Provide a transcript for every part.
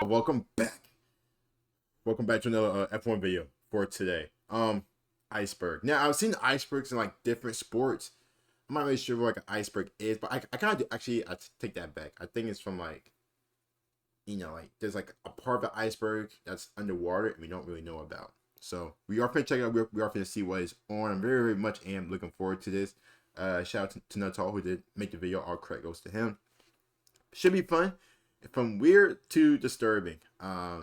Welcome back. Welcome back to another F1 video for today. Iceberg. Now I've seen icebergs in like different sports. I'm not really sure what like an iceberg is, but I kind of actually I take that back. I think it's from like like there's like a part of the iceberg that's underwater and we don't really know about. So we are gonna check it out. We are gonna see what is on. I'm very much am looking forward to this. Shout out to Natal who did make the video. All credit goes to him. Should be fun. From weird to disturbing.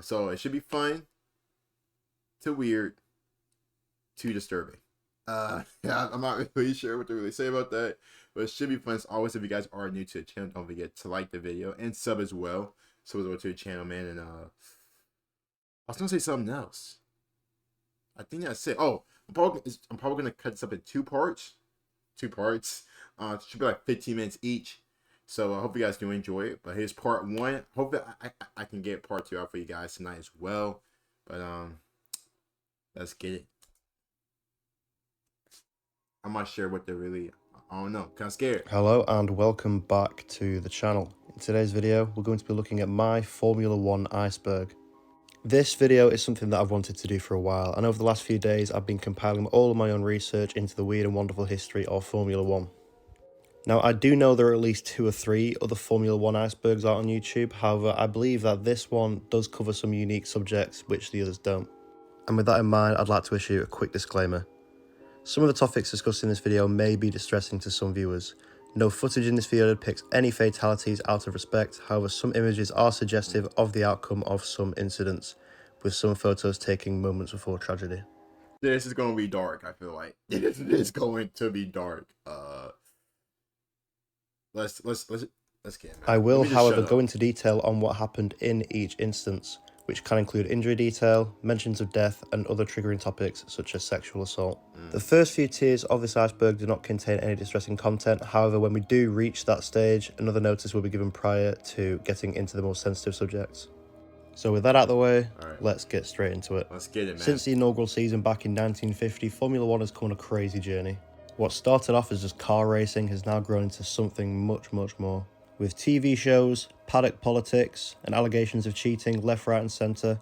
So it should be fun to weird to disturbing. Yeah, I'm not really sure what to really say about that, but it should be fun. As always, if you guys are new to the channel, don't forget to like the video and sub as well. So over to the channel, man. And I was gonna say something else. I think that's it. Oh, I'm probably gonna cut this up in two parts. Two parts. It should be like 15 minutes each. So I hope you guys do enjoy it. But here's part one. Hope that I can get part two out for you guys tonight as well. But let's get it. I'm not sure what they're really. I don't know. Kind of scared. Hello and welcome back to the channel. In today's video, we're going to be looking at my Formula 1 iceberg. This video is something that I've wanted to do for a while, and over the last few days I've been compiling all of my own research into the weird and wonderful history of Formula 1. Now, I do know there are at least 2 or 3 other Formula 1 icebergs out on YouTube, however I believe that this one does cover some unique subjects which the others don't. And with that in mind, I'd like to issue a quick disclaimer. Some of the topics discussed in this video may be distressing to some viewers. No footage in this video depicts any fatalities out of respect, however some images are suggestive of the outcome of some incidents, with some photos taking moments before tragedy. This is gonna be dark. I feel like this is going to be dark. Let's get it, man. I will, however, go into detail on what happened in each instance, which can include injury detail, mentions of death, and other triggering topics such as sexual assault. The first few tiers of this iceberg do not contain any distressing content, however, when we do reach that stage, another notice will be given prior to getting into the more sensitive subjects. So with that out of the way, let's get straight into it. Let's get it, man. Since the inaugural season back in 1950, Formula 1 has come on a crazy journey. What started off as just car racing has now grown into something much more. With TV shows, paddock politics, and allegations of cheating left, right and centre,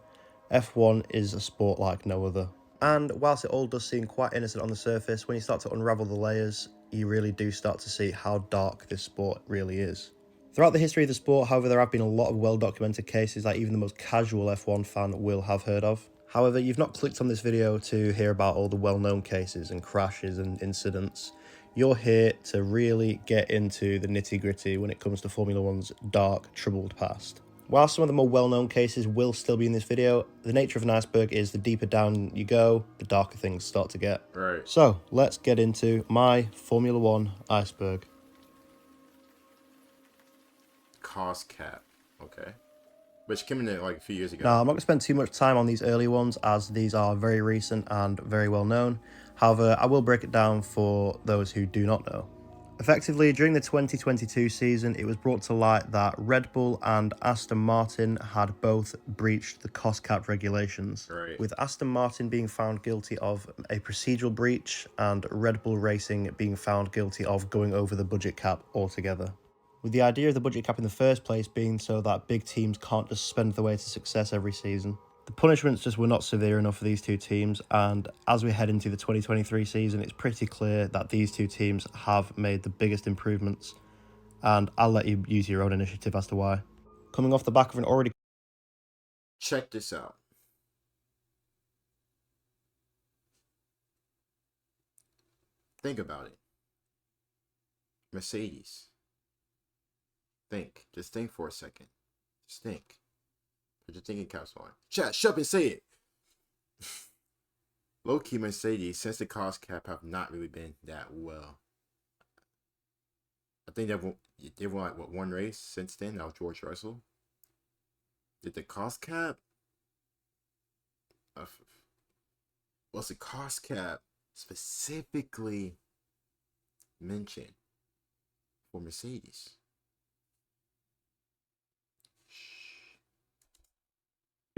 F1 is a sport like no other. And whilst it all does seem quite innocent on the surface, when you start to unravel the layers, you really do start to see how dark this sport really is. Throughout the history of the sport, however, there have been a lot of well-documented cases that even the most casual F1 fan will have heard of. However, you've not clicked on this video to hear about all the well-known cases and crashes and incidents. You're here to really get into the nitty-gritty when it comes to Formula 1's dark, troubled past. While some of the more well-known cases will still be in this video, the nature of an iceberg is the deeper down you go, the darker things start to get. Right. So, let's get into my Formula 1 iceberg. Cost cap. Okay. Which came in like a few years ago. Now, I'm not going to spend too much time on these early ones as these are very recent and very well known. However, I will break it down for those who do not know. Effectively, during the 2022 season, it was brought to light that Red Bull and Aston Martin had both breached the cost cap regulations, with Aston Martin being found guilty of a procedural breach and Red Bull Racing being found guilty of going over the budget cap altogether. With the idea of the budget cap in the first place being so that big teams can't just spend their way to success every season. The punishments just were not severe enough for these two teams, and as we head into the 2023 season, it's pretty clear that these two teams have made the biggest improvements, and I'll let you use your own initiative as to why. Coming off the back of an already... Check this out. Think about it. Mercedes. Think. Just think for a second. Just think. Put your thinking caps on. Chat, shut up and say it. Low-key Mercedes, since the cost cap, have not really been that well. I think they've won like what, one race since then. That was George Russell. Did the cost cap? Was the cost cap specifically mentioned for Mercedes?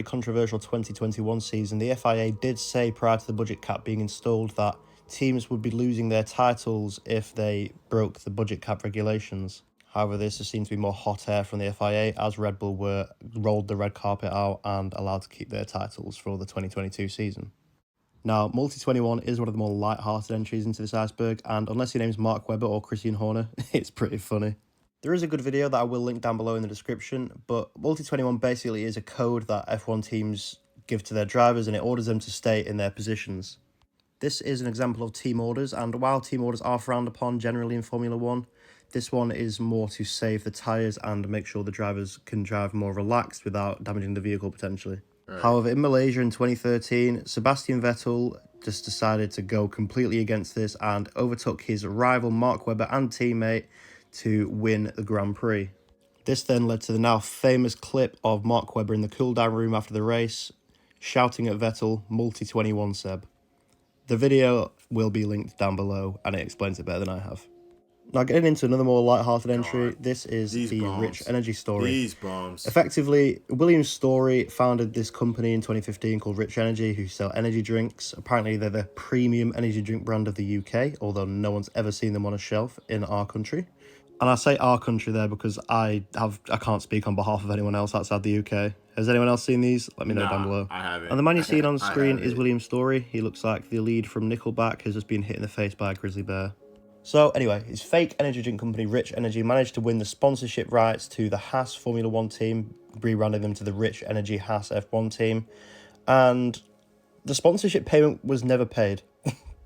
Controversial 2021 season, the FIA did say prior to the budget cap being installed that teams would be losing their titles if they broke the budget cap regulations. However, this has seemed to be more hot air from the FIA as Red Bull were rolled the red carpet out and allowed to keep their titles for the 2022 season. Now, Multi 21 is one of the more light-hearted entries into this iceberg, and unless your name's Mark Webber or Christian Horner, it's pretty funny. There is a good video that I will link down below in the description, but Multi 21 basically is a code that F1 teams give to their drivers and it orders them to stay in their positions. This is an example of team orders, and while team orders are frowned upon generally in Formula 1, this one is more to save the tyres and make sure the drivers can drive more relaxed without damaging the vehicle potentially. Right. However, in Malaysia in 2013, Sebastian Vettel just decided to go completely against this and overtook his rival Mark Webber and teammate to win the Grand Prix. This then led to the now famous clip of Mark Webber in the cool-down room after the race, shouting at Vettel, Multi 21 Seb. The video will be linked down below, and it explains it better than I have. Now, getting into another more light-hearted entry, this is the Rich Energy story. These bombs. Effectively, William Story founded this company in 2015 called Rich Energy, who sell energy drinks. Apparently, they're the premium energy drink brand of the UK, although no one's ever seen them on a shelf in our country. And I say our country there because I can't speak on behalf of anyone else outside the UK. Has anyone else seen these? Let me know down below. I haven't. And the man you're seeing on the screen is William Story. He looks like the lead from Nickelback who's just been hit in the face by a grizzly bear. So anyway, his fake energy drink company Rich Energy managed to win the sponsorship rights to the Haas Formula 1 team, rebranding them to the Rich Energy Haas F1 team. And the sponsorship payment was never paid,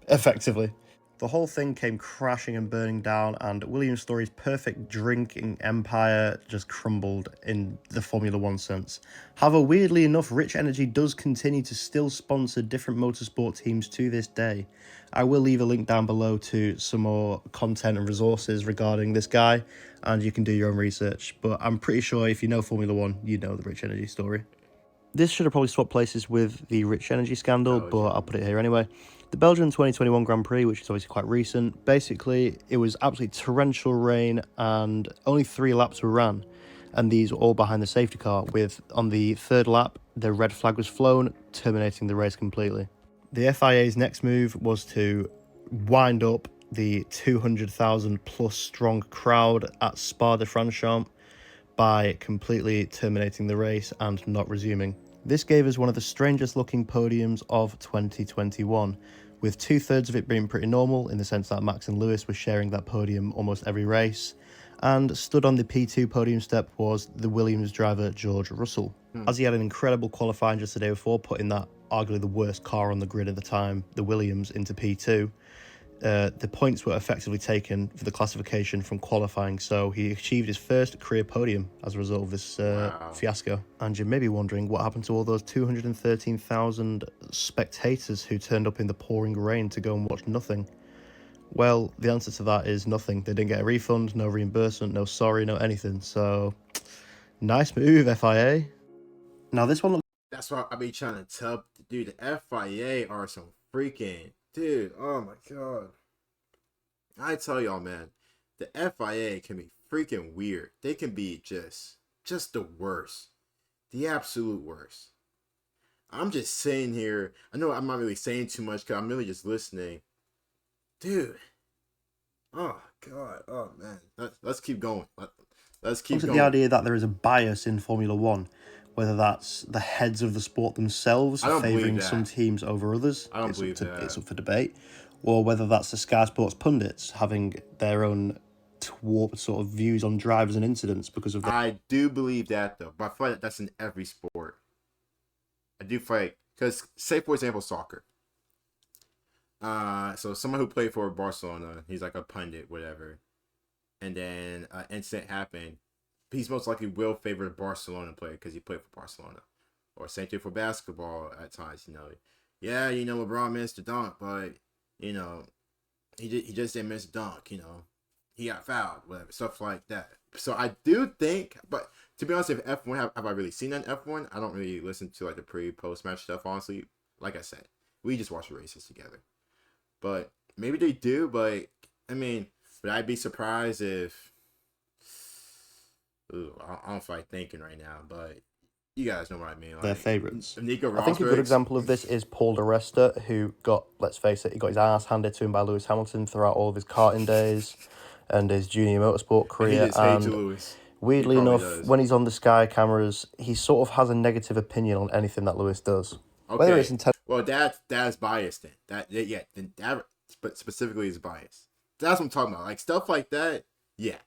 effectively. The whole thing came crashing and burning down, and William Story's perfect drinking empire just crumbled in the Formula 1 sense. However, weirdly enough, Rich Energy does continue to still sponsor different motorsport teams to this day. I will leave a link down below to some more content and resources regarding this guy, and you can do your own research. But I'm pretty sure if you know Formula 1, you know the Rich Energy story. This should have probably swapped places with the Rich Energy scandal, but I'll put it here anyway. The Belgian 2021 Grand Prix, which is obviously quite recent, basically it was absolutely torrential rain and only 3 laps were ran. And these were all behind the safety car, with on the 3rd lap, the red flag was flown, terminating the race completely. The FIA's next move was to wind up the 200,000 plus strong crowd at Spa-de-Francorchamps by completely terminating the race and not resuming. This gave us one of the strangest looking podiums of 2021, with 2/3 of it being pretty normal in the sense that Max and Lewis were sharing that podium almost every race, and stood on the P2 podium step was the Williams driver George Russell, as he had an incredible qualifying just the day before, putting that arguably the worst car on the grid at the time, the Williams, into P2. The points were effectively taken for the classification from qualifying, so he achieved his first career podium as a result of this fiasco. And you may be wondering what happened to all those 213,000 spectators who turned up in the pouring rain to go and watch nothing. Well, the answer to that is nothing. They didn't get a refund, no reimbursement, no sorry, no anything. So, nice move, FIA. Now this one looks... That's what I be trying to tell, dude. The FIA are some freaking... Dude, oh my god. I tell y'all, man, the FIA can be freaking weird. They can be just the worst. The absolute worst. I'm just sitting here. I know I'm not really saying too much because I'm really just listening. Dude. Oh god. Oh man. Let's keep going. Let's keep going. The idea that there is a bias in Formula 1, whether that's the heads of the sport themselves favouring some teams over others, I don't believe that. It's up for debate, or whether that's the Sky Sports pundits having their own warped sort of views on drivers and incidents because of that. I do believe that though, but I feel like that's in every sport. I do feel like, because say for example soccer. So someone who played for Barcelona, he's like a pundit, whatever, and then an incident happened. He's most likely will favor the Barcelona player because he played for Barcelona. Or same thing for basketball at times, you know. Yeah, you know, LeBron missed the dunk, but, you know, he just didn't miss a dunk, you know. He got fouled, whatever, stuff like that. So I do think, but to be honest, if F1, have I really seen an F1? I don't really listen to, like, the post-match stuff, honestly. Like I said, we just watch the races together. But maybe they do, but, I mean, would I be surprised if... Ooh, I don't feel like thinking right now, but you guys know what I mean. Like, their favourites. Nico Rosberg. I think a good example of this is Paul di Resta, who got, let's face it, he got his ass handed to him by Lewis Hamilton throughout all of his karting days. and his junior motorsport He career. just hates And Lewis. weirdly He probably enough, does. when he's on the Sky cameras, he sort of has a negative opinion on anything that Lewis does. Whether it's Okay. intentional. Well, that's biased then. Then that but specifically is biased. That's what I'm talking about. Like stuff like that. Yeah.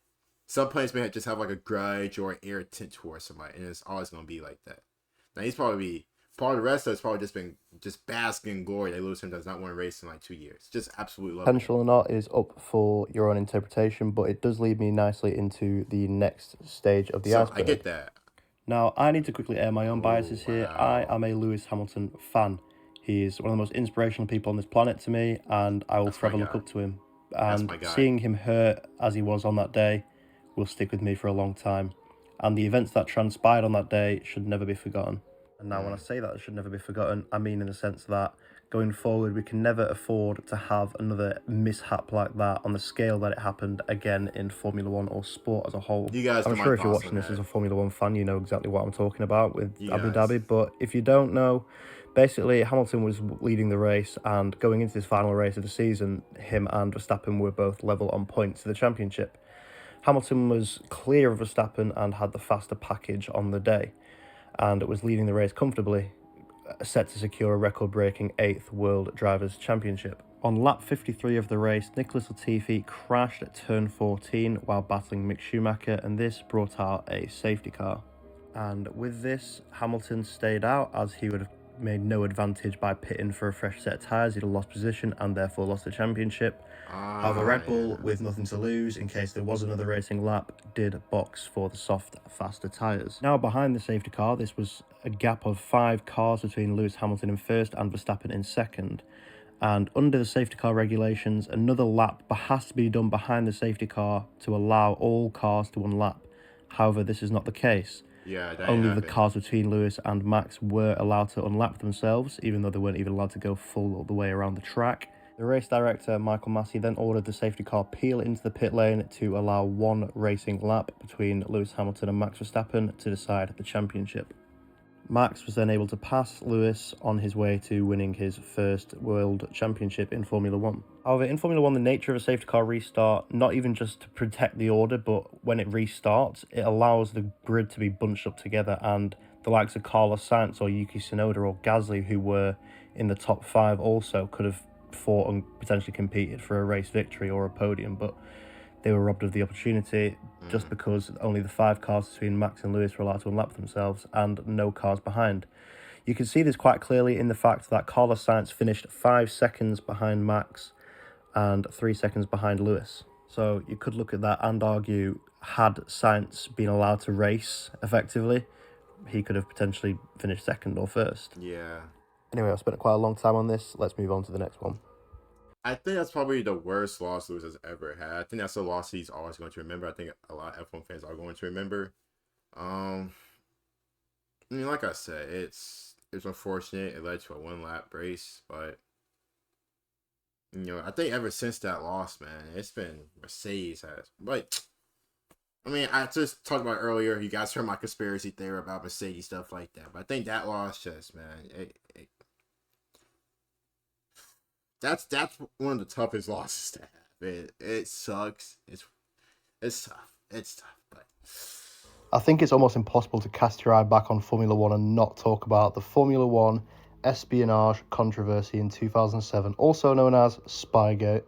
Some players may just have like a grudge or an irritant towards somebody, and it's always gonna be like that. Now he's probably part of the rest of it's probably just been just basking in glory that Lewis Hamilton does not want to race in like 2 years. Just absolutely love it. Potential or not is up for your own interpretation, but it does lead me nicely into the next stage of the So iceberg. I get that. Now, I need to quickly air my own biases here. wow. I am a Lewis Hamilton fan. He is one of the most inspirational people on this planet to me, and I will That's forever my look guy. up to him. That's And my guy. seeing him hurt as he was on that day will stick with me for a long time. And the events that transpired on that day should never be forgotten. And now when I say that it should never be forgotten, I mean in the sense that going forward, we can never afford to have another mishap like that on the scale that it happened again in Formula One or sport as a whole. You guys know I'm my sure if you're thoughts watching on this that. as a Formula One fan, you know exactly what I'm talking about with You Abu guys. Dhabi. But if you don't know, basically Hamilton was leading the race, and going into this final race of the season, him and Verstappen were both level on points to the championship. Hamilton was clear of Verstappen and had the faster package on the day, and was leading the race comfortably, set to secure a record-breaking 8th World Drivers' Championship. On lap 53 of the race, Nicholas Latifi crashed at turn 14 while battling Mick Schumacher, and this brought out a safety car. And with this, Hamilton stayed out, as he would have made no advantage by pitting for a fresh set of tyres. He'd have lost position and therefore lost the championship. However, Red Bull, with nothing to lose in case there was another racing lap, did box for the soft, faster tyres. Now behind the safety car, this was a gap of 5 cars between Lewis Hamilton in first and Verstappen in second. And under the safety car regulations, another lap has to be done behind the safety car to allow all cars to unlap. However, this is not the case. Yeah, that Only the happened. cars between Lewis and Max were allowed to unlap themselves, even though they weren't even allowed to go full the way around the track. The race director, Michael Massey, then ordered the safety car peel into the pit lane to allow one racing lap between Lewis Hamilton and Max Verstappen to decide the championship. Max was then able to pass Lewis on his way to winning his first World Championship in Formula One. However, in Formula One, the nature of a safety car restart, not even just to protect the order, but when it restarts, it allows the grid to be bunched up together, and the likes of Carlos Sainz or Yuki Tsunoda or Gasly, who were in the top 5 also, could have fought and potentially competed for a race victory or a podium, but they were robbed of the opportunity just because only the 5 cars between Max and Lewis were allowed to unlap themselves and no cars behind. You can see this quite clearly in the fact that Carlos Sainz finished 5 seconds behind Max and 3 seconds behind Lewis. So you could look at that and argue, had Sainz been allowed to race effectively, he could have potentially finished second or first. Yeah. Anyway, I've spent quite a long time on this. Let's move on to the next one. I think that's probably the worst loss Lewis has ever had. I think that's a loss he's always going to remember. I think a lot of F1 fans are going to remember. I mean, like I said, it's unfortunate. It led to a 1-lap race, but I think ever since that loss, man, it's been Mercedes has. But I mean, I just talked about earlier. You guys heard my conspiracy theory about Mercedes stuff like that. But I think that loss just, man, that's one of the toughest losses to have. It sucks. It's tough. It's tough, but I think it's almost impossible to cast your eye back on Formula One and not talk about the Formula One espionage controversy in 2007, also known as Spygate.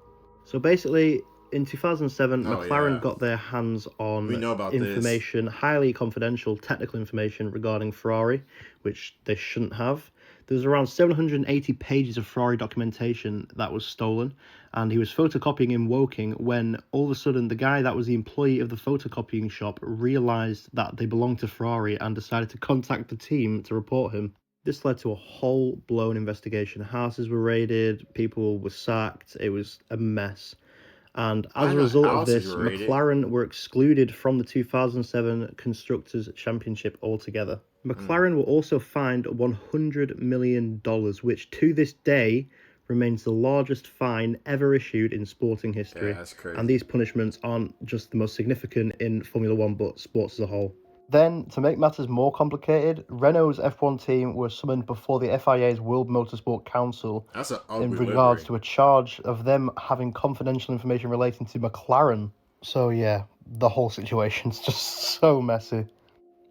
So basically, in 2007, McLaren got their hands on We know about information, highly confidential technical information regarding Ferrari, which they shouldn't have. There was around 780 pages of Ferrari documentation that was stolen, and he was photocopying in Woking when all of a sudden the guy that was the employee of the photocopying shop realised that they belonged to Ferrari and decided to contact the team to report him. This led to a whole blown investigation. Houses were raided, people were sacked, it was a mess. And as a result of this, McLaren were excluded from the 2007 Constructors' Championship altogether. McLaren were also fined $100 million, which to this day remains the largest fine ever issued in sporting history. Yeah, that's crazy. And these punishments aren't just the most significant in Formula One, but sports as a whole. Then, to make matters more complicated, Renault's F1 team were summoned before the FIA's World Motorsport Council in regards to a charge of them having confidential information relating to McLaren. So yeah, the whole situation's just so messy.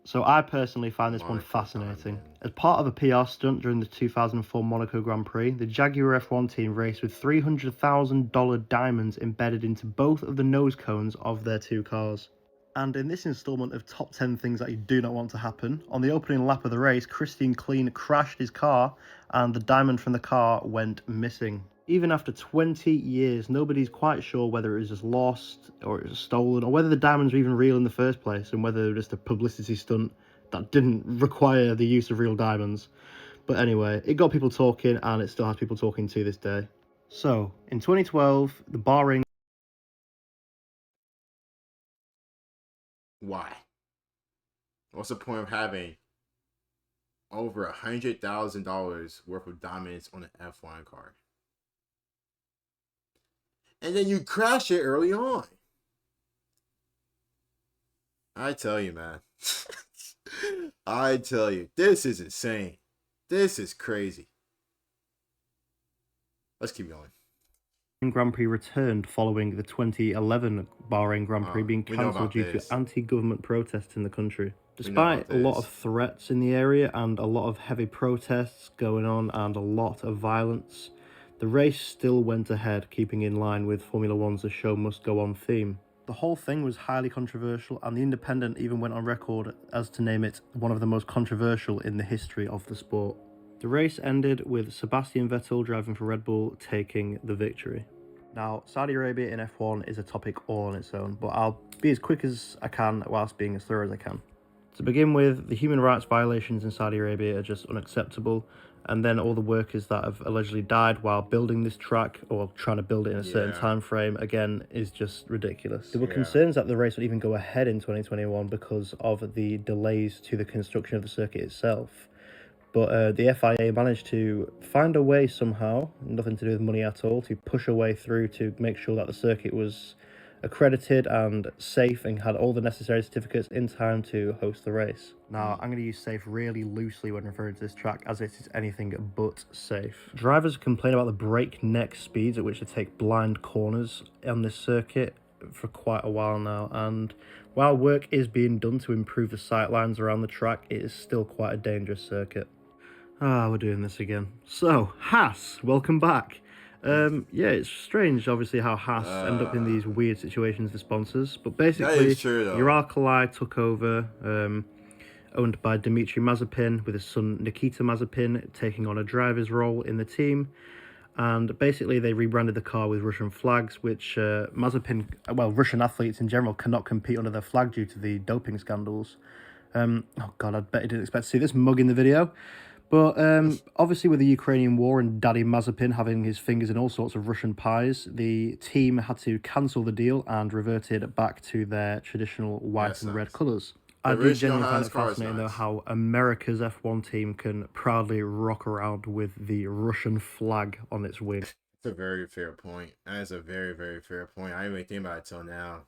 So I personally find this one Monaco fascinating. Diamond. As part of a PR stunt during the 2004 Monaco Grand Prix, the Jaguar F1 team raced with $300,000 diamonds embedded into both of the nose cones of their two cars. And in this installment of top 10 things that you do not want to happen, on the opening lap of the race, Christian Klein crashed his car and the diamond from the car went missing. Even after 20 years, nobody's quite sure whether it was just lost or it was stolen or whether the diamonds were even real in the first place and whether it was just a publicity stunt that didn't require the use of real diamonds. But anyway, it got people talking and it still has people talking to this day. So, in 2012, the Bahrain... Why? What's the point of having over $100,000 worth of diamonds on an F1 car? And then you crash it early on. I tell you, man. I tell you, this is insane. This is crazy. Let's keep going. Grand Prix returned following the 2011 Bahrain Grand Prix being we know cancelled about due this. to anti-government protests in the country. We know about Despite a lot this. of threats in the area and a lot of heavy protests going on and a lot of violence, the race still went ahead, keeping in line with Formula One's "The Show Must Go On" theme. The whole thing was highly controversial, and The Independent even went on record as to name it one of the most controversial in the history of the sport. The race ended with Sebastian Vettel driving for Red Bull taking the victory. Now, Saudi Arabia in F1 is a topic all on its own, but I'll be as quick as I can whilst being as thorough as I can. To begin with, the human rights violations in Saudi Arabia are just unacceptable, and then all the workers that have allegedly died while building this track or trying to build it in a certain time frame, again, is just ridiculous. There were concerns that the race would even go ahead in 2021 because of the delays to the construction of the circuit itself. But the FIA managed to find a way somehow, nothing to do with money at all, to push a way through to make sure that the circuit was accredited and safe and had all the necessary certificates in time to host the race. Now, I'm going to use safe really loosely when referring to this track, as it is anything but safe. Drivers complain about the breakneck speeds at which they take blind corners on this circuit for quite a while now, and while work is being done to improve the sightlines around the track, it is still quite a dangerous circuit. We're doing this again. So, Haas, welcome back. Yeah, it's strange, obviously, how Haas end up in these weird situations with sponsors. But basically, Uralkali took over, owned by Dmitry Mazepin, with his son Nikita Mazepin taking on a driver's role in the team. And basically, they rebranded the car with Russian flags, which Russian athletes in general cannot compete under their flag due to the doping scandals. Oh God, I bet you didn't expect to see this mug in the video. But obviously with the Ukrainian war and Daddy Mazepin having his fingers in all sorts of Russian pies, the team had to cancel the deal and reverted back to their traditional white and red colours. I do genuinely find it fascinating, though, how America's F1 team can proudly rock around with the Russian flag on its wing. It's a very fair point. That is a very, very fair point. I didn't even think about it till now.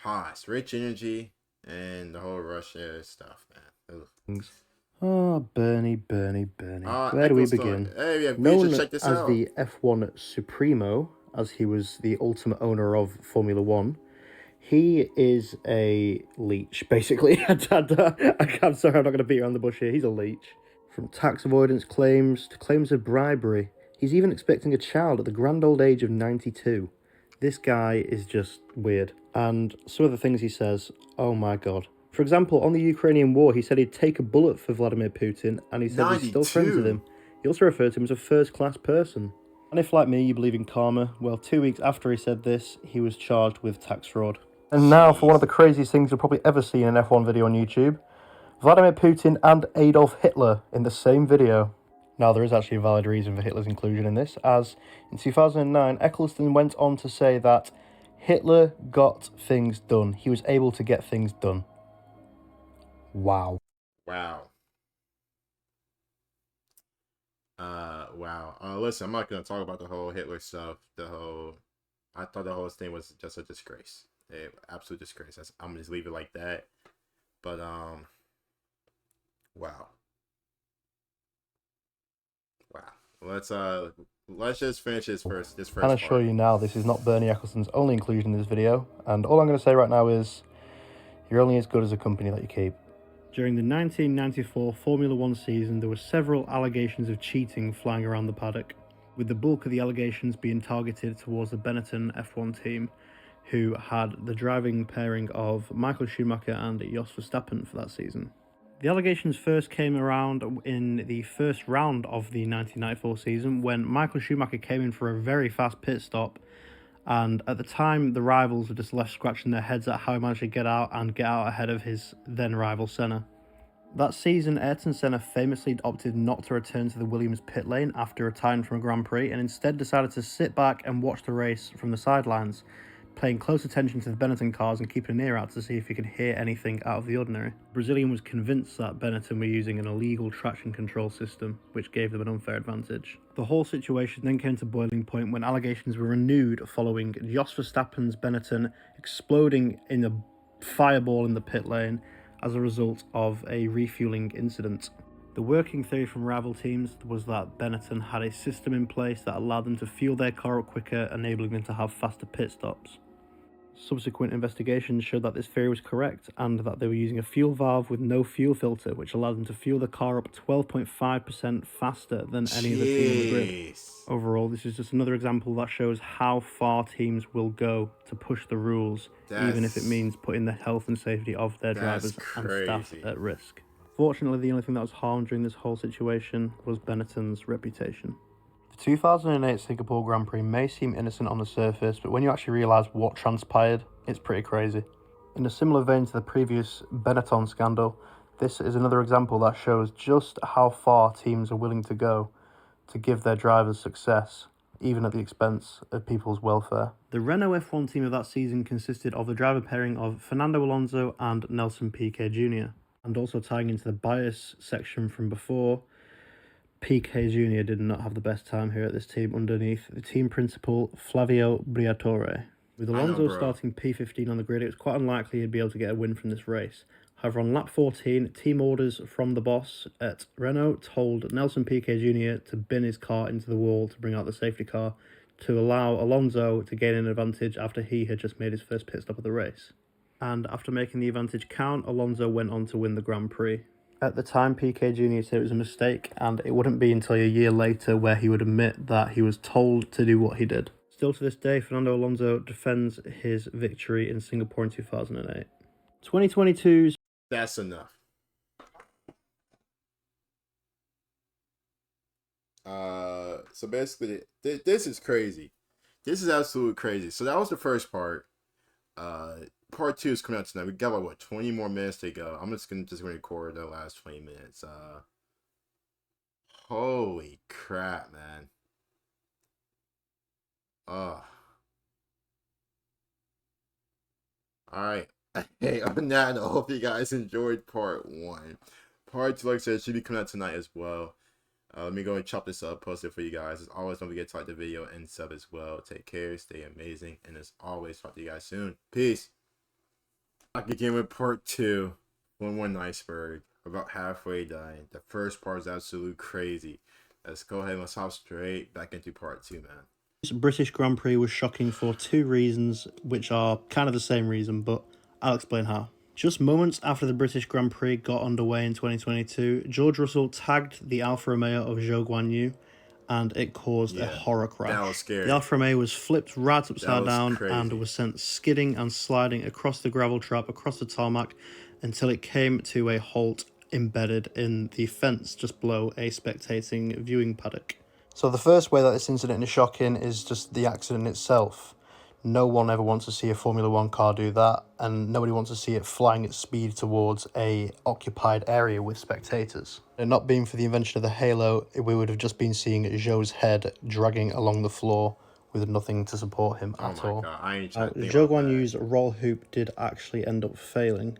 Haas, rich energy, and the whole Russia stuff, man. Ugh. Oh, Bernie. Where do we begin? Known as the F1 Supremo, as he was the ultimate owner of Formula One, he is a leech, basically. I'm sorry, I'm not going to beat around the bush here. He's a leech. From tax avoidance claims to claims of bribery. He's even expecting a child at the grand old age of 92. This guy is just weird. And some of the things he says, oh my God. For example, on the Ukrainian war, he said he'd take a bullet for Vladimir Putin, and he said he's still friends with him. He also referred to him as a first-class person. And if, like me, you believe in karma, well, 2 weeks after he said this, he was charged with tax fraud. And now for one of the craziest things you'll probably ever see in an F1 video on YouTube. Vladimir Putin and Adolf Hitler in the same video. Now, there is actually a valid reason for Hitler's inclusion in this, as in 2009, Eccleston went on to say that Hitler got things done. He was able to get things done. Wow. Wow. Listen, I'm not gonna talk about the whole Hitler stuff. I thought the whole thing was just a disgrace. Absolute disgrace. I'm gonna just leave it like that. But wow. Let's let's just finish this first. This Can first assure part. you now, this is not Bernie Ecclestone's only inclusion in this video, and all I'm going to say right now is, you're only as good as a company that you keep. During the 1994 Formula One season, there were several allegations of cheating flying around the paddock, with the bulk of the allegations being targeted towards the Benetton F1 team, who had the driving pairing of Michael Schumacher and Jos Verstappen for that season. The allegations first came around in the first round of the 1994 season when Michael Schumacher came in for a very fast pit stop, and at the time the rivals were just left scratching their heads at how he managed to get out ahead of his then rival Senna. That season, Ayrton Senna famously opted not to return to the Williams pit lane after retiring from a Grand Prix and instead decided to sit back and watch the race from the sidelines, paying close attention to the Benetton cars and keeping an ear out to see if he could hear anything out of the ordinary. The Brazilian was convinced that Benetton were using an illegal traction control system, which gave them an unfair advantage. The whole situation then came to boiling point when allegations were renewed following Jos Verstappen's Benetton exploding in a fireball in the pit lane as a result of a refueling incident. The working theory from rival teams was that Benetton had a system in place that allowed them to fuel their car up quicker, enabling them to have faster pit stops. Subsequent investigations showed that this theory was correct and that they were using a fuel valve with no fuel filter, which allowed them to fuel the car up 12.5% faster than any other team on the grid. Overall, this is just another example that shows how far teams will go to push the rules, even if it means putting the health and safety of their drivers and staff at risk. Fortunately, the only thing that was harmed during this whole situation was Benetton's reputation. The 2008 Singapore Grand Prix may seem innocent on the surface, but when you actually realise what transpired, it's pretty crazy. In a similar vein to the previous Benetton scandal, this is another example that shows just how far teams are willing to go to give their drivers success, even at the expense of people's welfare. The Renault F1 team of that season consisted of the driver pairing of Fernando Alonso and Nelson Piquet Jr., and also tying into the bias section from before, Piquet Jr. did not have the best time here at this team underneath the team principal Flavio Briatore. With Alonso starting P15 on the grid, it was quite unlikely he'd be able to get a win from this race. However, on lap 14, team orders from the boss at Renault told Nelson Piquet Jr. to bin his car into the wall to bring out the safety car to allow Alonso to gain an advantage after he had just made his first pit stop of the race. And after making the advantage count, Alonso went on to win the Grand Prix. At the time, Piquet Jr. said it was a mistake, and it wouldn't be until a year later where he would admit that he was told to do what he did. Still to this day, Fernando Alonso defends his victory in Singapore in 2008. 2022's... That's enough. So basically, this is crazy. This is absolutely crazy. So that was the first part. Part 2 is coming out tonight. We got like 20 more minutes to go. I'm just gonna record the last 20 minutes. Holy crap, man. Alright. Hey, on that note, I hope you guys enjoyed part 1. Part 2, like I said, should be coming out tonight as well. Let me go and chop this up, post it for you guys. As always, don't forget to like the video and sub as well. Take care, stay amazing, and as always, talk to you guys soon. Peace. Back again with part 2. One iceberg. About halfway done. The first part is absolutely crazy. Let's go ahead and let's hop straight back into part 2, man. This British Grand Prix was shocking for 2 reasons, which are kind of the same reason, but I'll explain how. Just moments after the British Grand Prix got underway in 2022, George Russell tagged the Alfa Romeo of Zhou Guanyu, and it caused a horror crash. That was scary. The Alfa Romeo was flipped right upside down and was sent skidding and sliding across the gravel trap, across the tarmac, until it came to a halt embedded in the fence just below a spectating viewing paddock. So the first way that this incident is shocking is just the accident itself. No one ever wants to see a Formula One car do that, and nobody wants to see it flying at speed towards a occupied area with spectators. And not being for the invention of the halo, we would have just been seeing Zhou's head dragging along the floor with nothing to support him at all. Zhou Guanyu's roll hoop did actually end up failing,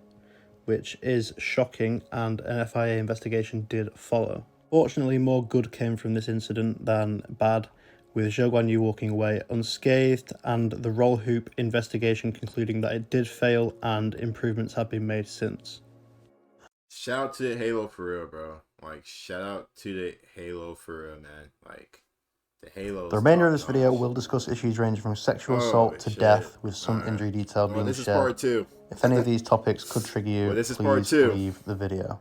which is shocking, and an FIA investigation did follow. Fortunately, more good came from this incident than bad, with Zhou Guanyu walking away unscathed and the roll hoop investigation concluding that it did fail and improvements have been made since. Shout out to the Halo for real, bro. Like, shout out to the Halo for real, man. Like, The Halo. The remainder of this video will discuss issues ranging from sexual assault to death, with some injury detail being this is shared. part 2. If any of these topics could trigger you, this is part please 2. leave the video.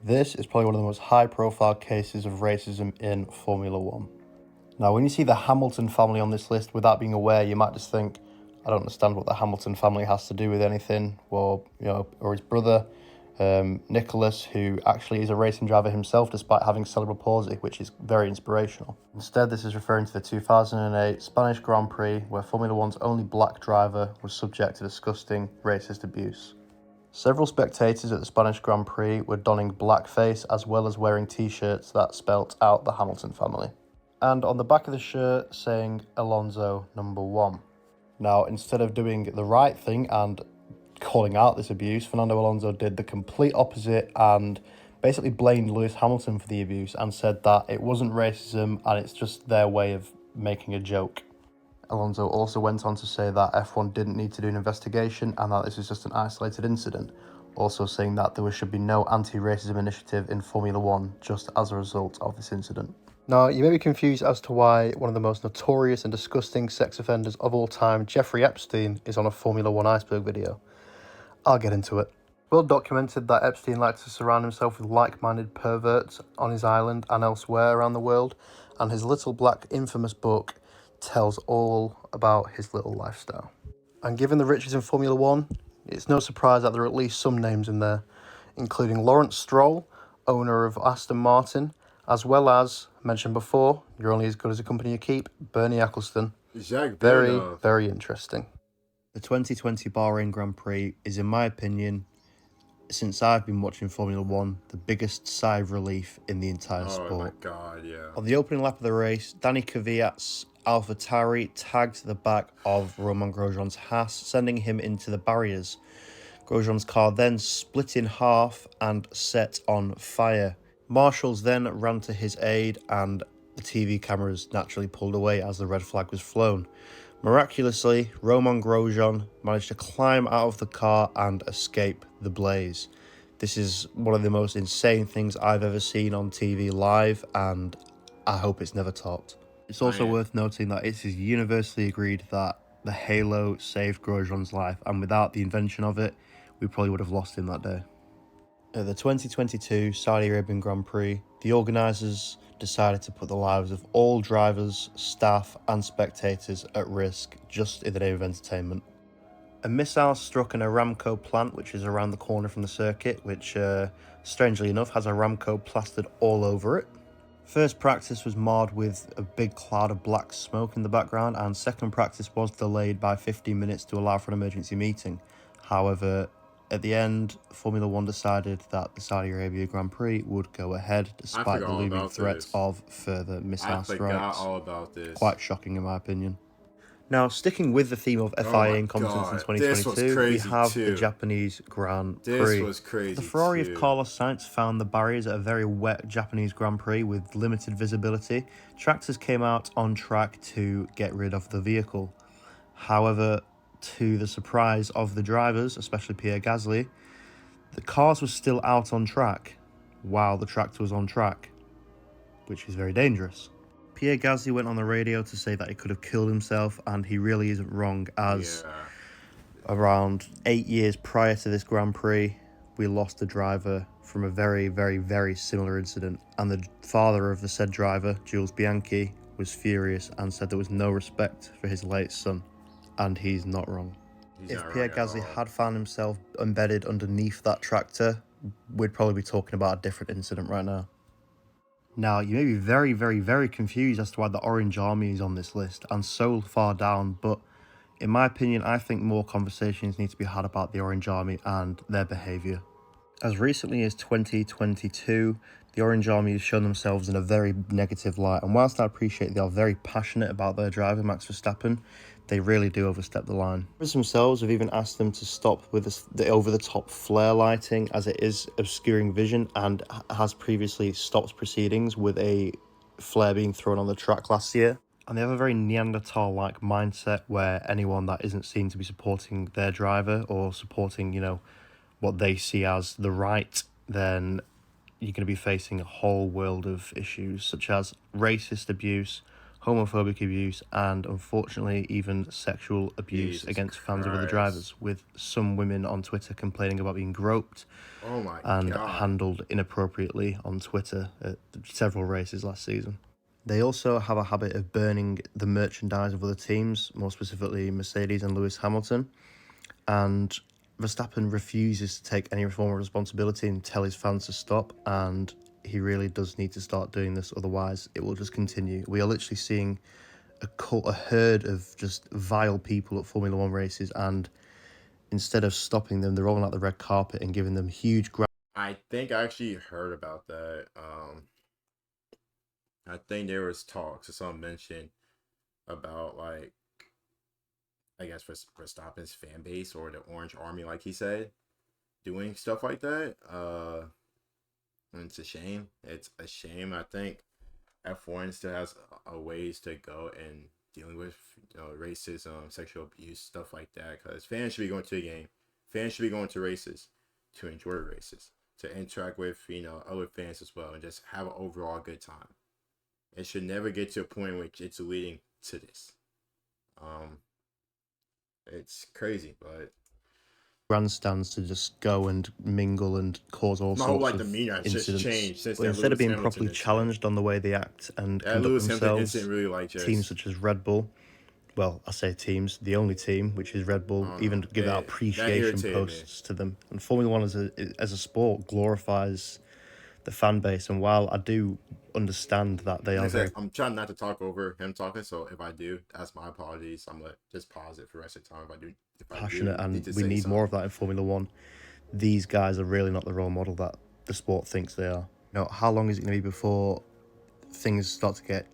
This is probably one of the most high-profile cases of racism in Formula One. Now, when you see the Hamilton family on this list, without being aware, you might just think, I don't understand what the Hamilton family has to do with anything. Well, or his brother, Nicholas, who actually is a racing driver himself despite having cerebral palsy, which is very inspirational. Instead, this is referring to the 2008 Spanish Grand Prix, where Formula One's only black driver was subject to disgusting racist abuse. Several spectators at the Spanish Grand Prix were donning blackface as well as wearing t-shirts that spelt out the Hamilton family. And on the back of the shirt saying Alonso #1. Now, instead of doing the right thing and calling out this abuse, Fernando Alonso did the complete opposite and basically blamed Lewis Hamilton for the abuse and said that it wasn't racism and it's just their way of making a joke. Alonso also went on to say that F1 didn't need to do an investigation and that this is just an isolated incident, also saying that there should be no anti-racism initiative in Formula One just as a result of this incident. Now, you may be confused as to why one of the most notorious and disgusting sex offenders of all time, Jeffrey Epstein, is on a Formula One iceberg video. I'll get into it. Well documented that Epstein likes to surround himself with like-minded perverts on his island and elsewhere around the world, and his little black infamous book tells all about his little lifestyle. And given the riches in Formula One, it's no surprise that there are at least some names in there, including Lawrence Stroll, owner of Aston Martin, as well as, mentioned before, you're only as good as a company you keep, Bernie Ecclestone. Very interesting. The 2020 Bahrain Grand Prix is, in my opinion, since I've been watching Formula One, the biggest sigh of relief in the entire sport. Oh my God, yeah. On the opening lap of the race, Danny Kvyat's AlphaTauri tagged the back of Romain Grosjean's Haas, sending him into the barriers. Grosjean's car then split in half and set on fire. Marshals then ran to his aid and the TV cameras naturally pulled away as the red flag was flown. Miraculously, Romain Grosjean managed to climb out of the car and escape the blaze. This is one of the most insane things I've ever seen on TV live, and I hope it's never topped. It's also worth noting that it is universally agreed that the Halo saved Grosjean's life, and without the invention of it, we probably would have lost him that day. At the 2022 Saudi Arabian Grand Prix, the organisers decided to put the lives of all drivers, staff and spectators at risk just in the name of entertainment. A missile struck an Aramco plant which is around the corner from the circuit, which strangely enough has Aramco plastered all over it. First practice was marred with a big cloud of black smoke in the background, and second practice was delayed by 15 minutes to allow for an emergency meeting. However, at the end, Formula One decided that the Saudi Arabia Grand Prix would go ahead despite the looming threat of further missile strikes. I forgot all about this. Quite shocking in my opinion. Now, sticking with the theme of FIA incompetence in 2022, we have the Japanese Grand Prix. This was crazy. The Ferrari of Carlos Sainz found the barriers at a very wet Japanese Grand Prix with limited visibility. Tractors came out on track to get rid of the vehicle. However, to the surprise of the drivers, especially Pierre Gasly, the cars were still out on track while the tractor was on track, which is very dangerous. Pierre Gasly went on the radio to say that he could have killed himself, and he really isn't wrong, as around 8 years prior to this Grand Prix, we lost a driver from a very, very, very similar incident, and the father of the said driver, Jules Bianchi, was furious and said there was no respect for his late son. And he's not wrong. If Pierre Gasly had found himself embedded underneath that tractor, we'd probably be talking about a different incident right now. Now, you may be very, very, very confused as to why the Orange Army is on this list and so far down, but in my opinion, I think more conversations need to be had about the Orange Army and their behaviour. As recently as 2022, the Orange Army has shown themselves in a very negative light, and whilst I appreciate they are very passionate about their driver, Max Verstappen, they really do overstep the line. Drivers themselves have even asked them to stop with the over-the-top flare lighting, as it is obscuring vision, and has previously stopped proceedings with a flare being thrown on the track last year. And they have a very Neanderthal-like mindset where anyone that isn't seen to be supporting their driver or supporting, what they see as the right, then, you're going to be facing a whole world of issues such as racist abuse, homophobic abuse, and unfortunately even sexual abuse Jesus against fans of other Christ. drivers, with some women on Twitter complaining about being groped Oh my and God. handled inappropriately on Twitter at several races last season. They also have a habit of burning the merchandise of other teams, more specifically Mercedes and Lewis Hamilton, and Verstappen refuses to take any form of responsibility and tell his fans to stop, and he really does need to start doing this, otherwise it will just continue. We are literally seeing a herd of just vile people at Formula One races, and instead of stopping them, they're rolling out the red carpet and giving them huge I think I actually heard about that. I think there was talks or someone mentioned about like, I guess for Verstappen's fan base or the Orange Army, like he said, doing stuff like that. And it's a shame. It's a shame. I think F1 still has a ways to go in dealing with racism, sexual abuse, stuff like that. Because fans should be going to the game. Fans should be going to races to enjoy races, to interact with other fans as well, and just have an overall good time. It should never get to a point which it's leading to this. It's crazy, but grandstands to just go and mingle and cause all my whole sorts like of demeanor has just incidents. changed since But that instead of Lewis being Hamilton properly incident. challenged on the way they act and That conduct Lewis Hamilton themselves, incident really like just teams such as Red Bull, well, I say teams, the only team, which is Red Bull, even give out appreciation posts to them. And Formula One as a sport glorifies the fan base. And while I do understand that they are very I'm trying not to talk over him talking, so if I do, that's my apologies. I'm gonna just pause it for the rest of the time if I passionate, do and to we say need something. more of that in Formula One, these guys are really not the role model that the sport thinks they are. How long is it going to be before things start to get,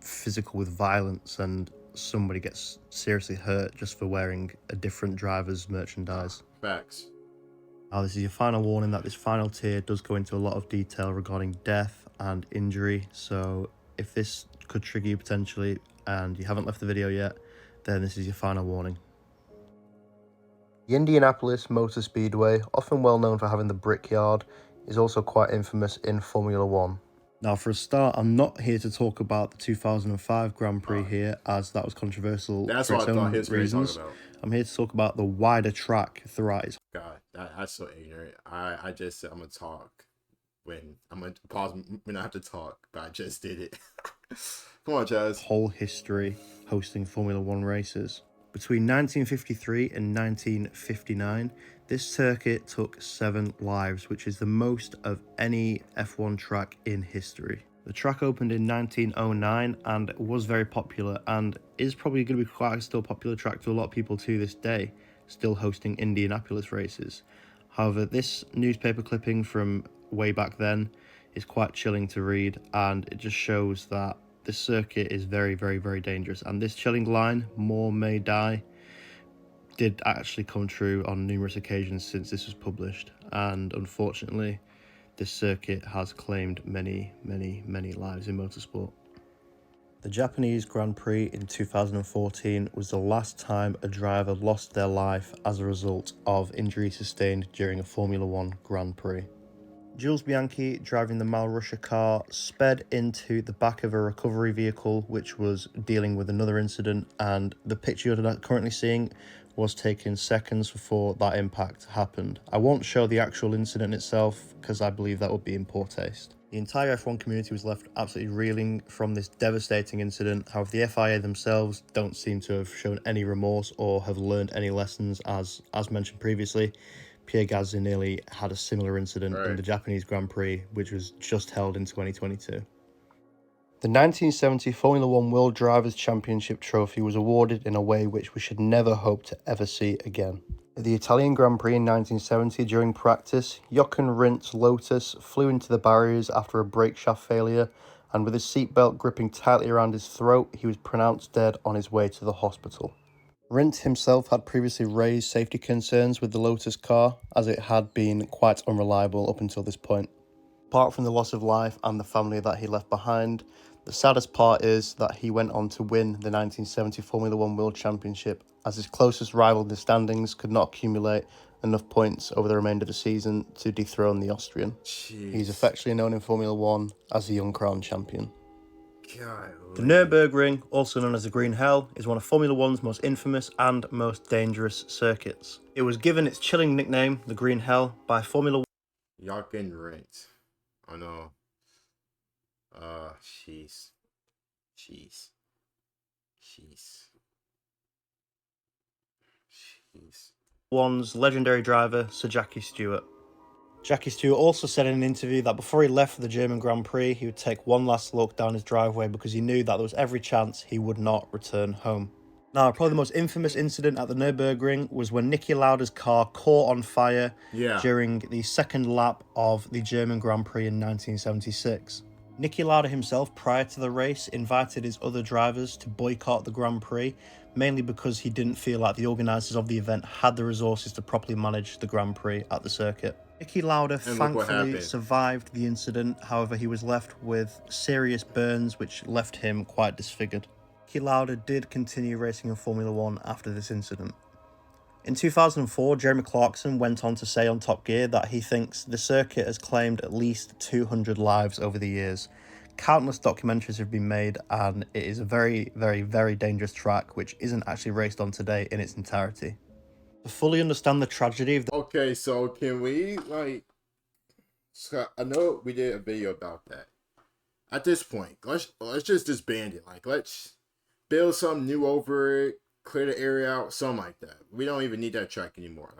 physical with violence and somebody gets seriously hurt just for wearing a different driver's merchandise? Facts. Now, this is your final warning that this final tier does go into a lot of detail regarding death and injury. So if this could trigger you potentially and you haven't left the video yet, then this is your final warning. The Indianapolis Motor Speedway, often well known for having the Brickyard, is also quite infamous in Formula One. Now, for a start, I'm not here to talk about the 2005 Grand Prix here, as that was controversial That's for what its I thought own he was reasons. talk about. I'm here to talk about the wider track throughout its... God, that's so ignorant. I just said I'm gonna talk when I'm gonna pause when I have to talk, but I just did it. Come on, Chaz. whole history hosting Formula One races. Between 1953 and 1959, this circuit took 7 lives, which is the most of any F1 track in history. The track opened in 1909 and was very popular, and is probably going to be quite a still popular track to a lot of people to this day, still hosting Indianapolis races. However, this newspaper clipping from way back then is quite chilling to read, and it just shows that this circuit is very, very, very dangerous. And this chilling line, "More may die," did actually come true on numerous occasions since this was published. And unfortunately, this circuit has claimed many, many, many lives in motorsport. The Japanese Grand Prix in 2014 was the last time a driver lost their life as a result of injury sustained during a Formula One Grand Prix. Jules Bianchi, driving the Marussia car, sped into the back of a recovery vehicle which was dealing with another incident, and the picture you're currently seeing was taken seconds before that impact happened. I won't show the actual incident itself because I believe that would be in poor taste. The entire F1 community was left absolutely reeling from this devastating incident. However, the FIA themselves don't seem to have shown any remorse or have learned any lessons, as mentioned previously. Pierre Gasly nearly had a similar incident in the Japanese Grand Prix, which was just held in 2022. The 1970 Formula One World Drivers' Championship trophy was awarded in a way which we should never hope to ever see again. At the Italian Grand Prix in 1970, during practice, Jochen Rindt's Lotus flew into the barriers after a brake shaft failure, and with his seatbelt gripping tightly around his throat, he was pronounced dead on his way to the hospital. Rindt himself had previously raised safety concerns with the Lotus car, as it had been quite unreliable up until this point. Apart from the loss of life and the family that he left behind, the saddest part is that he went on to win the 1970 Formula One World Championship, as his closest rival in the standings could not accumulate enough points over the remainder of the season to dethrone the Austrian. Jeez. He's affectionately known in Formula One as the Young Crown Champion. God. The Nürburgring, also known as the Green Hell, is one of Formula One's most infamous and most dangerous circuits. It was given its chilling nickname, the Green Hell, by Formula One. Y'all getting ranked. Oh no. Jeez. Jeez. One's legendary driver, Sir Jackie Stewart. Jackie Stewart also said in an interview that before he left for the German Grand Prix, he would take one last look down his driveway because he knew that there was every chance he would not return home. Now, probably the most infamous incident at the Nürburgring was when Niki Lauda's car caught on fire during the second lap of the German Grand Prix in 1976. Niki Lauda himself, prior to the race, invited his other drivers to boycott the Grand Prix, mainly because he didn't feel like the organisers of the event had the resources to properly manage the Grand Prix at the circuit. Niki Lauda thankfully survived the incident, however he was left with serious burns which left him quite disfigured. Niki Lauda did continue racing in Formula One after this incident. In 2004, Jeremy Clarkson went on to say on Top Gear that he thinks the circuit has claimed at least 200 lives over the years. Countless documentaries have been made, and it is a very, very, very dangerous track which isn't actually raced on today in its entirety. To fully understand the tragedy of the... Okay, so can we, Scott, I know we did a video about that. At this point, let's just disband it. Let's build something new over it, clear the area out, something like that. We don't even need that track anymore.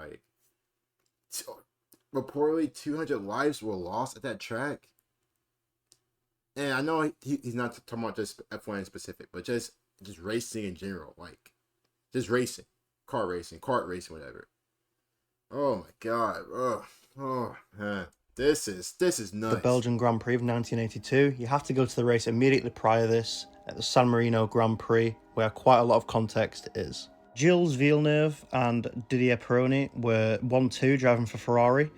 Reportedly 200 lives were lost at that track. And I know he's not talking about just F1 in specific, but just racing in general. Just racing. Kart racing, whatever. Oh my god. Oh man. This is nuts. The Belgian Grand Prix of 1982. You have to go to the race immediately prior to this at the San Marino Grand Prix, where quite a lot of context is. Gilles Villeneuve and Didier Pironi were 1-2 driving for Ferrari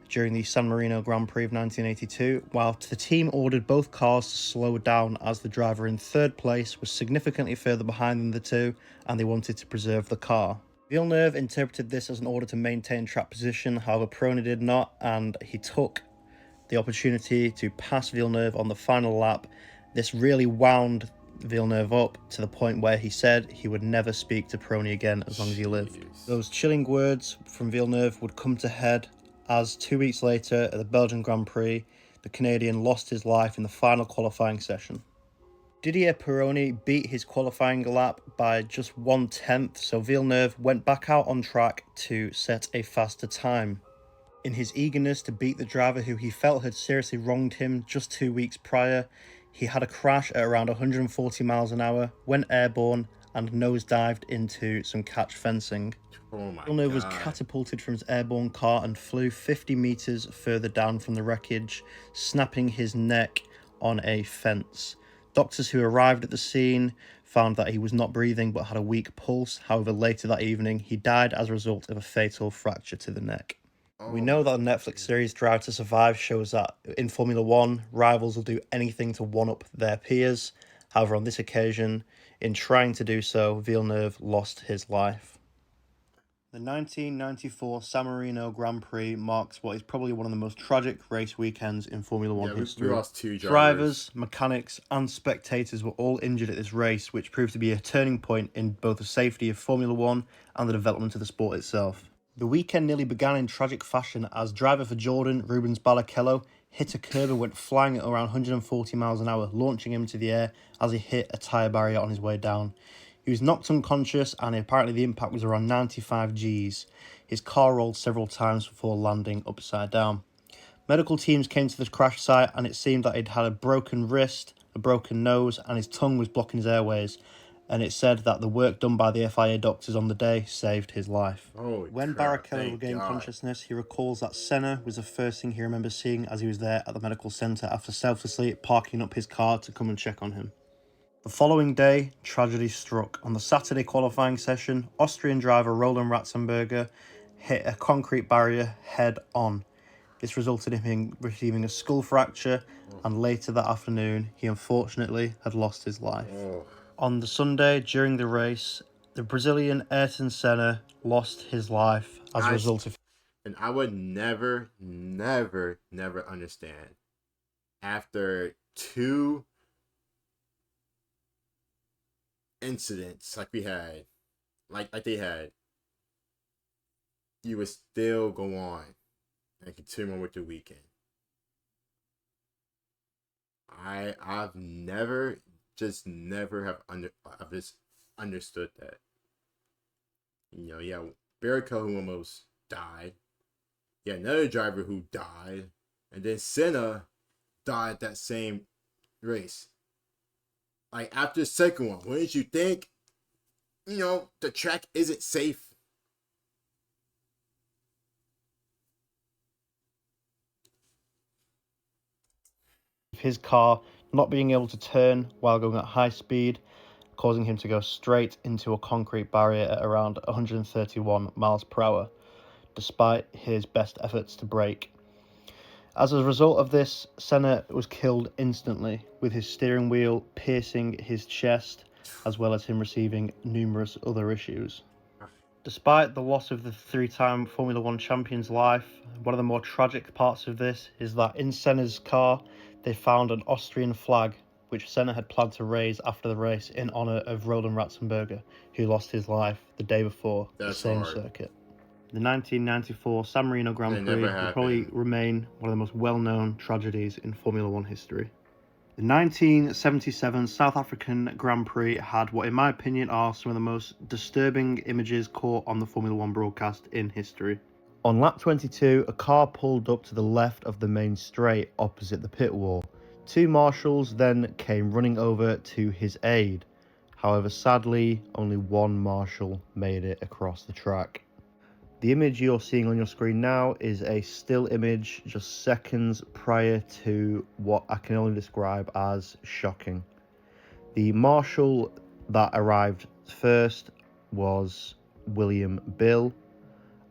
during the San Marino Grand Prix of 1982, while the team ordered both cars to slow down as the driver in third place was significantly further behind than the two, and they wanted to preserve the car. Villeneuve interpreted this as an order to maintain track position, however Pironi did not, and he took the opportunity to pass Villeneuve on the final lap. This really wound Villeneuve up to the point where he said he would never speak to Pironi again as long as he lived. Those chilling words from Villeneuve would come to head as 2 weeks later at the Belgian Grand Prix, the Canadian lost his life in the final qualifying session. Didier Pironi beat his qualifying lap by just 1/10, so Villeneuve went back out on track to set a faster time. In his eagerness to beat the driver who he felt had seriously wronged him just 2 weeks prior, he had a crash at around 140 miles an hour, went airborne, and nosedived into some catch fencing. Oh my Villeneuve was God. catapulted from his airborne car and flew 50 meters further down from the wreckage, snapping his neck on a fence. Doctors who arrived at the scene found that he was not breathing but had a weak pulse. However, later that evening, he died as a result of a fatal fracture to the neck. We know that the Netflix series Drive to Survive shows that in Formula One, rivals will do anything to one-up their peers. However, on this occasion, in trying to do so, Villeneuve lost his life. The 1994 San Marino Grand Prix marks what is probably one of the most tragic race weekends in Formula One history. We lost two Drivers, mechanics, and spectators were all injured at this race, which proved to be a turning point in both the safety of Formula One and the development of the sport itself. The weekend nearly began in tragic fashion as driver for Jordan, Rubens Barrichello, hit a curb and went flying at around 140 miles an hour, launching him into the air as he hit a tyre barrier on his way down. He was knocked unconscious, and apparently the impact was around 95 Gs. His car rolled several times before landing upside down. Medical teams came to the crash site, and it seemed that he'd had a broken wrist, a broken nose, and his tongue was blocking his airways. And it said that the work done by the FIA doctors on the day saved his life. When Barrichello regained consciousness, he recalls that Senna was the first thing he remembers seeing as he was there at the medical centre after selflessly parking up his car to come and check on him. The following day, tragedy struck. On the Saturday qualifying session, Austrian driver Roland Ratzenberger hit a concrete barrier head on. This resulted in him receiving a skull fracture, and later that afternoon, he unfortunately had lost his life. On the Sunday, during the race, the Brazilian Ayrton Senna lost his life as a result of... And I would never, never, never understand after two incidents like we had, like they had, you would still go on and continue on with the weekend. I've never, just never have I've just understood that. Yeah, Barrichello who almost died. Yeah, another driver who died, and then Senna died that same race. Like after the second one, wouldn't you think, the track isn't safe? His car not being able to turn while going at high speed, causing him to go straight into a concrete barrier at around 131 miles per hour, despite his best efforts to brake. As a result of this, Senna was killed instantly, with his steering wheel piercing his chest, as well as him receiving numerous other issues. Despite the loss of the three-time Formula One champion's life, one of the more tragic parts of this is that in Senna's car, they found an Austrian flag, which Senna had planned to raise after the race in honour of Roland Ratzenberger, who lost his life the day before the same circuit. The 1994 San Marino Grand Prix will probably remain one of the most well-known tragedies in Formula One history. The 1977 South African Grand Prix had what, in my opinion, are some of the most disturbing images caught on the Formula One broadcast in history. On lap 22, a car pulled up to the left of the main straight opposite the pit wall. Two marshals then came running over to his aid. However, sadly, only one marshal made it across the track. The image you're seeing on your screen now is a still image just seconds prior to what I can only describe as shocking. The marshal that arrived first was William Bill,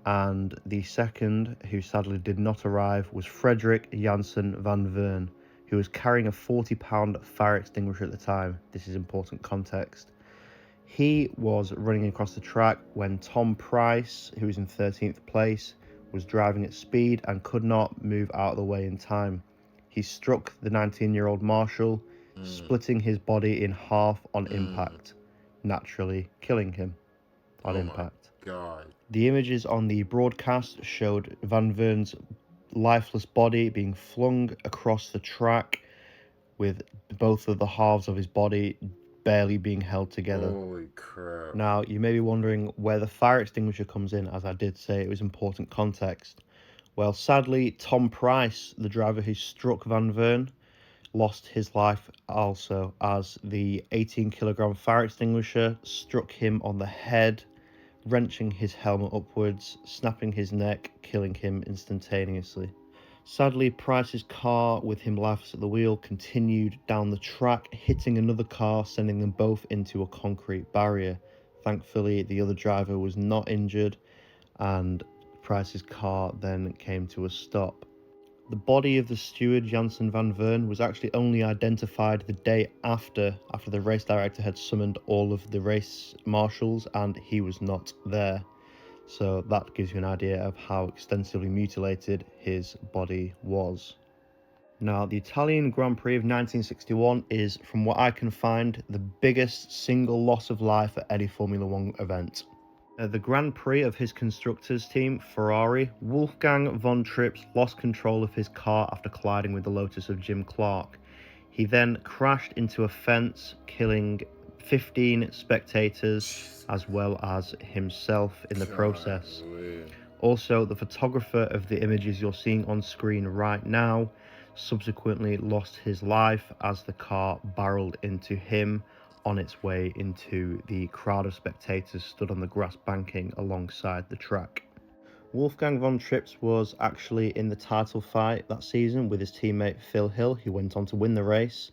and the second, who sadly did not arrive, was Frederick Jansen van Vern, who was carrying a 40-pound fire extinguisher at the time. This is important context. He was running across the track when Tom Price, who was in 13th place, was driving at speed and could not move out of the way in time. He struck the 19-year-old marshal, splitting his body in half on impact, naturally killing him on impact. God. The images on the broadcast showed Van Vern's lifeless body being flung across the track, with both of the halves of his body barely being held together. Holy crap. Now, you may be wondering where the fire extinguisher comes in, as I did say it was important context. Well, sadly, Tom Price, the driver who struck Van Vern, lost his life also, as the 18-kilogram fire extinguisher struck him on the head, wrenching his helmet upwards, snapping his neck, killing him instantaneously. Sadly, Price's car, with him lifeless at the wheel, continued down the track, hitting another car, sending them both into a concrete barrier. Thankfully, the other driver was not injured, and Price's car then came to a stop. The body of the steward, Jansen van Vern, was actually only identified the day after the race director had summoned all of the race marshals, and he was not there. So that gives you an idea of how extensively mutilated his body was. Now, the Italian Grand Prix of 1961 is, from what I can find, the biggest single loss of life at any Formula One event. At the Grand Prix of his constructors' team, Ferrari, Wolfgang von Trips lost control of his car after colliding with the Lotus of Jim Clark. He then crashed into a fence, killing 15 spectators as well as himself in the process. Also, the photographer of the images you're seeing on screen right now subsequently lost his life as the car barreled into him on its way into the crowd of spectators stood on the grass banking alongside the track. Wolfgang von Trips was actually in the title fight that season with his teammate Phil Hill, who went on to win the race.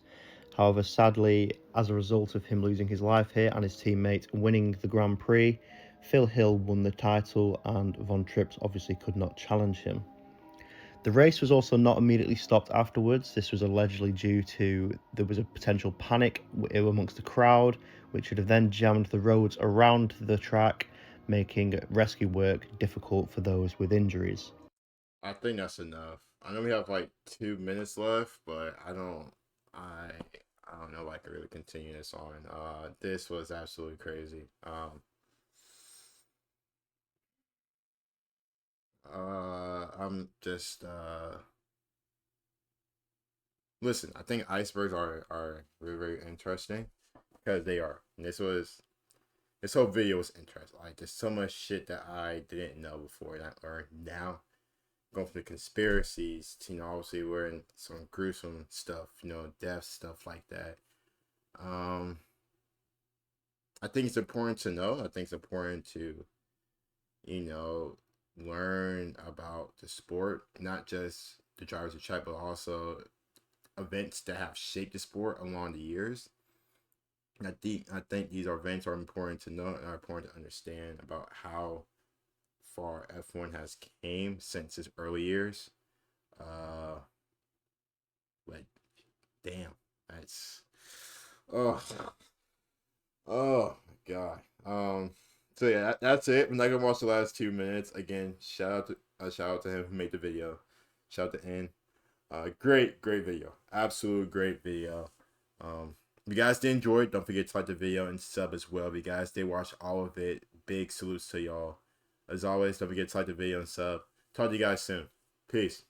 However, sadly, as a result of him losing his life here and his teammate winning the Grand Prix, Phil Hill won the title and Von Trips obviously could not challenge him. The race was also not immediately stopped afterwards. This was allegedly due to there was a potential panic amongst the crowd, which would have then jammed the roads around the track, making rescue work difficult for those with injuries. I think that's enough. I know we have like 2 minutes left, but I I don't know if I can really continue this on. This was absolutely crazy. I'm just listen, I think icebergs are very, very interesting because they are. And this whole video was interesting. Like there's so much shit that I didn't know before that I learned now. Going from the conspiracies to, obviously we're in some gruesome stuff, death stuff like that. Um I think it's important to know. I think it's important to, you know, learn about the sport, not just the drivers of track, but also events that have shaped the sport along the years. I think these events are important to know and are important to understand about how far F1 has came since its early years. Uh, like, damn, that's oh oh my god. So yeah, that's it. I'm not gonna watch the last 2 minutes again. Shout out to him who made the video. Shout out to N. Great video. Absolute great video. If you guys did enjoy it, don't forget to like the video and sub as well. If you guys did watch all of it, big salutes to y'all. As always, don't forget to like the video and sub. Talk to you guys soon. Peace.